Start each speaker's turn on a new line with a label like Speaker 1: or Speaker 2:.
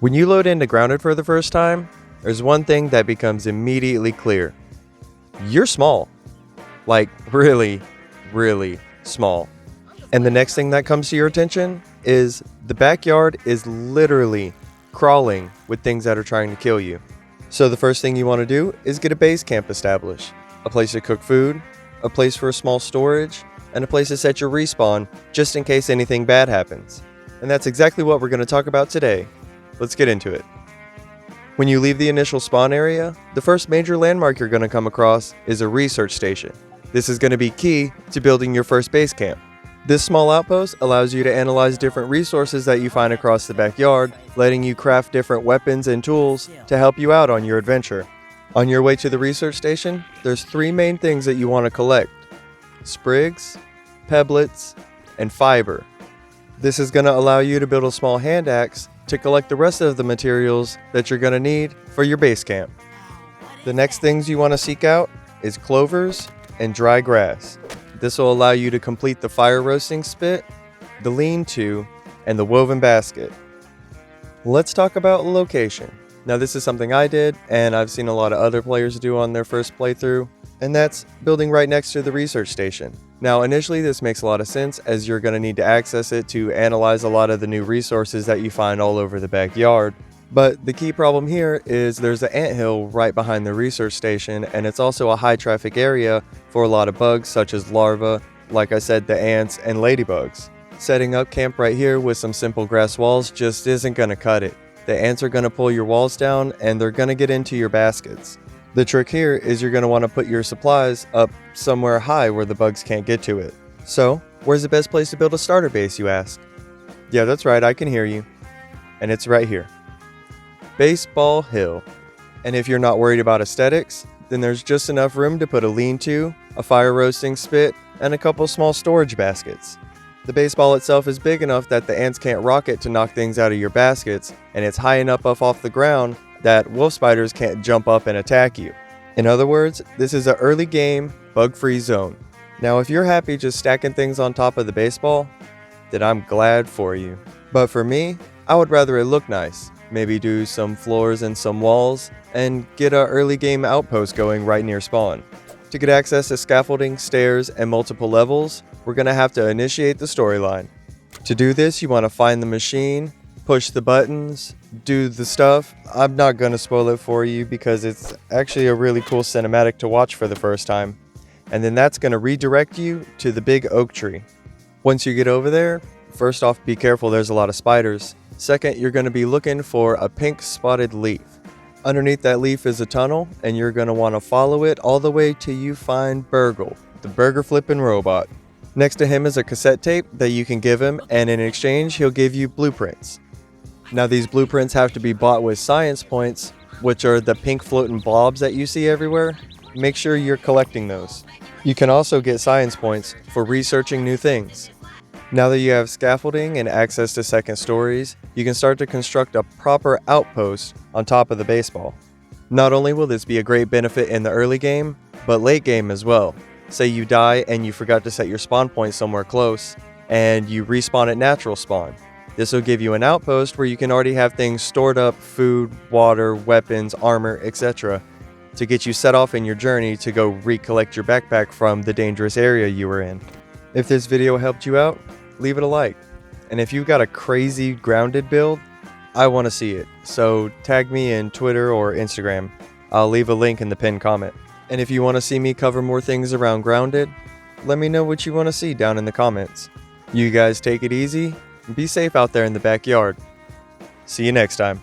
Speaker 1: When you load into Grounded for the first time, there's one thing that becomes immediately clear. You're small. Like really, really small. And the next thing that comes to your attention is the backyard is literally crawling with things that are trying to kill you. So the first thing you want to do is get a base camp established. A place to cook food, a place for a small storage, and a place to set your respawn just in case anything bad happens. And that's exactly what we're going to talk about today. Let's get into it. When you leave the initial spawn area, the first major landmark you're going to come across is a research station. This is going to be key to building your first base camp. This small outpost allows you to analyze different resources that you find across the backyard, letting you craft different weapons and tools to help you out on your adventure. On your way to the research station, there's three main things that you want to collect: sprigs, pebblets, and fiber. This is going to allow you to build a small hand axe to collect the rest of the materials that you're going to need for your base camp. The next things you want to seek out is clovers and dry grass. This will allow you to complete the fire roasting spit, the lean-to, and the woven basket. Let's talk about location. Now this is something I did, and I've seen a lot of other players do on their first playthrough, and that's building right next to the research station. Now initially this makes a lot of sense, as you're going to need to access it to analyze a lot of the new resources that you find all over the backyard. But the key problem here is there's an anthill right behind the research station, and it's also a high traffic area for a lot of bugs such as larvae, like I said, the ants and ladybugs. Setting up camp right here with some simple grass walls just isn't going to cut it. The ants are going to pull your walls down and they're going to get into your baskets. The trick here is you're going to want to put your supplies up somewhere high where the bugs can't get to it. So, where's the best place to build a starter base, you ask? Yeah, that's right, I can hear you. And it's right here. Baseball Hill. And if you're not worried about aesthetics, then there's just enough room to put a lean-to, a fire roasting spit, and a couple small storage baskets. The baseball itself is big enough that the ants can't rock it to knock things out of your baskets, and it's high enough up off the ground that wolf spiders can't jump up and attack you. In other words, this is an early game, bug-free zone. Now if you're happy just stacking things on top of the baseball, then I'm glad for you. But for me, I would rather it look nice. Maybe do some floors and some walls, and get an early game outpost going right near spawn. To get access to scaffolding, stairs, and multiple levels, we're going to have to initiate the storyline. To do this, you want to find the machine, push the buttons, do the stuff. I'm not going to spoil it for you because it's actually a really cool cinematic to watch for the first time. And then that's going to redirect you to the big oak tree. Once you get over there, first off, be careful, there's a lot of spiders. Second, you're going to be looking for a pink spotted leaf. Underneath that leaf is a tunnel, and you're going to want to follow it all the way till you find Burgle, the burger flipping robot. Next to him is a cassette tape that you can give him, and in exchange he'll give you blueprints. Now these blueprints have to be bought with science points, which are the pink floating blobs that you see everywhere. Make sure you're collecting those. You can also get science points for researching new things. Now that you have scaffolding and access to second stories, you can start to construct a proper outpost on top of the baseball. Not only will this be a great benefit in the early game, but late game as well. Say you die and you forgot to set your spawn point somewhere close, and you respawn at natural spawn. This will give you an outpost where you can already have things stored up: food, water, weapons, armor, etc. to get you set off in your journey to go recollect your backpack from the dangerous area you were in. If this video helped you out, leave it a like. And if you've got a crazy grounded build, I want to see it. So tag me in Twitter or Instagram. I'll leave a link in the pinned comment. And if you want to see me cover more things around grounded, let me know what you want to see down in the comments. You guys take it easy and be safe out there in the backyard. See you next time.